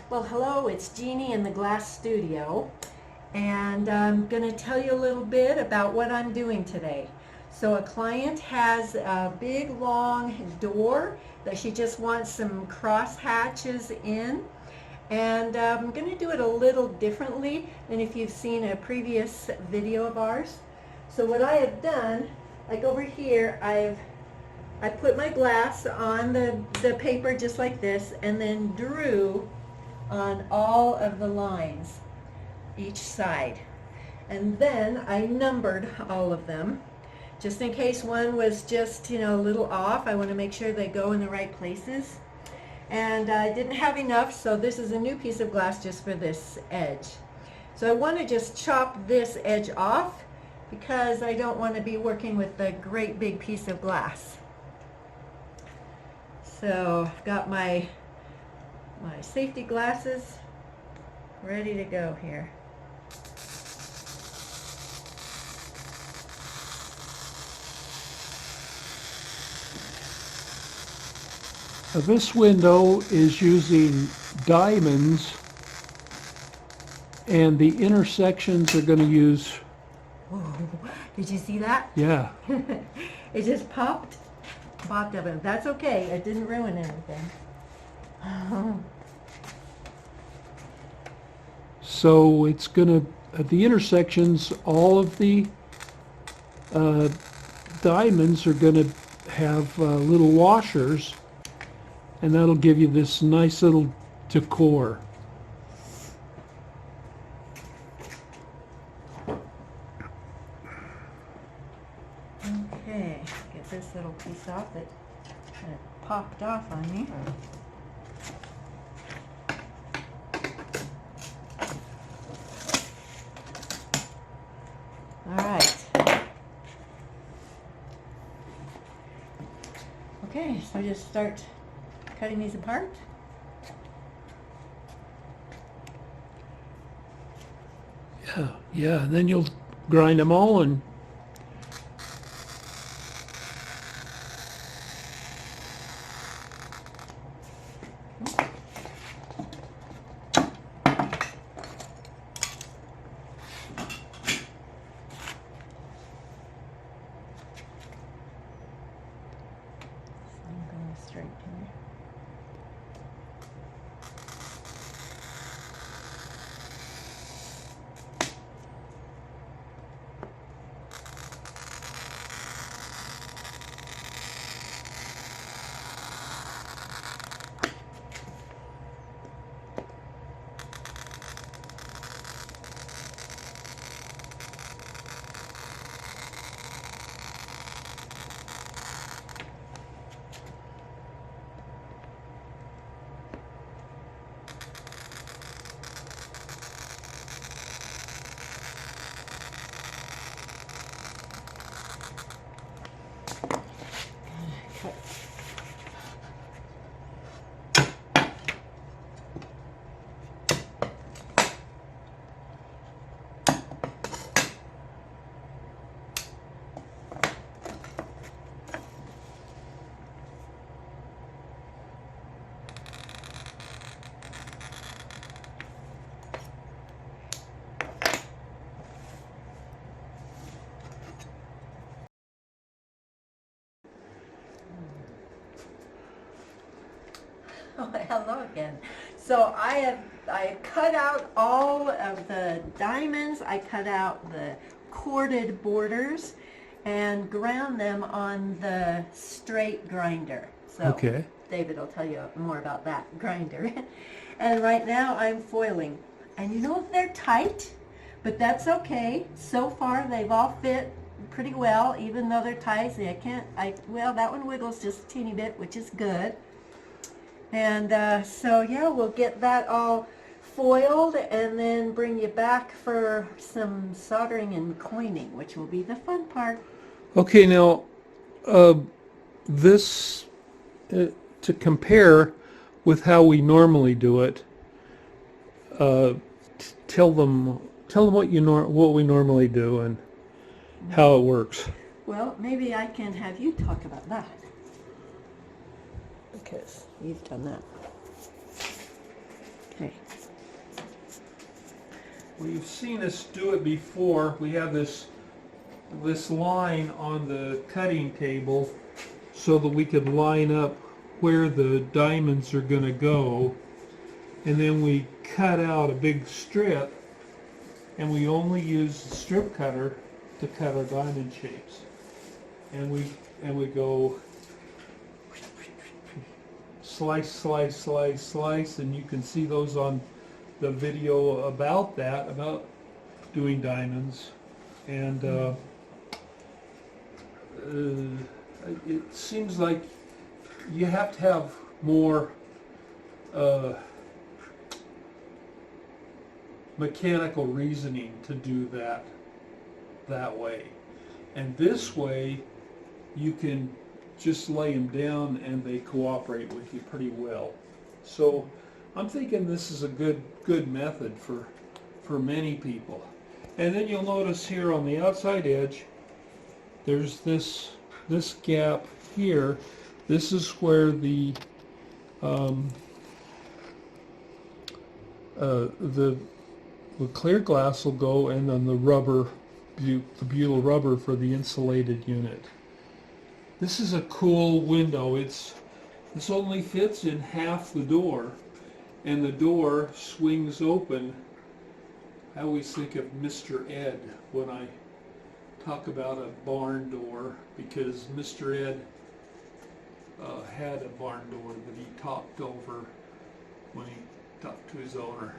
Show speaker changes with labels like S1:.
S1: Well, hello, it's Jeannie in the glass studio, and I'm going to tell you a little bit about what I'm doing today. So a client has a big long door that she just wants some cross hatches in, and I'm going to do it a little differently than if you've seen a previous video of ours. So what I have done, like over here, I put my glass on the paper just like this, and then drew on all of the lines each side, and then I numbered all of them just in case one was just a little off. I want to make sure they go in the right places, and I didn't have enough, so this is a new piece of glass just for this edge. So I want to just chop this edge off because I don't want to be working with a great big piece of glass. So I've got my safety glasses ready to go here.
S2: This window is using diamonds, and the intersections are going to use...
S1: Whoa, did you see that?
S2: Yeah.
S1: It just popped up, and that's okay. It didn't ruin anything.
S2: So it's going to, at the intersections, all of the diamonds are going to have little washers, and that'll give you this nice little decor.
S1: Okay, get this little piece off that kind of popped off on me. All right. Okay, so just start cutting these apart.
S2: Yeah, and then you'll grind them all and
S1: Straight here. Oh, hello again. So I cut out all of the diamonds. I cut out the corded borders and ground them on the straight grinder. So
S2: okay.
S1: David will tell you more about that grinder. And right now I'm foiling. And they're tight, but that's okay. So far they've all fit pretty well, even though they're tight. See, well, that one wiggles just a teeny bit, which is good. And so yeah, we'll get that all foiled and then bring you back for some soldering and coining, which will be the fun part.
S2: Okay, now this to compare with how we normally do it. Tell them what we normally do and how it works.
S1: Well, maybe I can have you talk about that, because you've done that. Okay.
S2: Well, you've seen us do it before. We have this line on the cutting table so that we could line up where the diamonds are going to go, and then we cut out a big strip, and we only use the strip cutter to cut our diamond shapes, and we go slice, slice, slice, slice, and you can see those on the video about that, about doing diamonds. And it seems like you have to have more mechanical reasoning to do that way. And this way you can just lay them down and they cooperate with you pretty well. So I'm thinking this is a good method for many people. And then you'll notice here on the outside edge there's this gap here. This is where the clear glass will go, and then the rubber, the butyl rubber for the insulated unit. This is a cool window. This only fits in half the door, and the door swings open. I always think of Mr. Ed when I talk about a barn door, because Mr. Ed had a barn door that he talked over when he talked to his owner.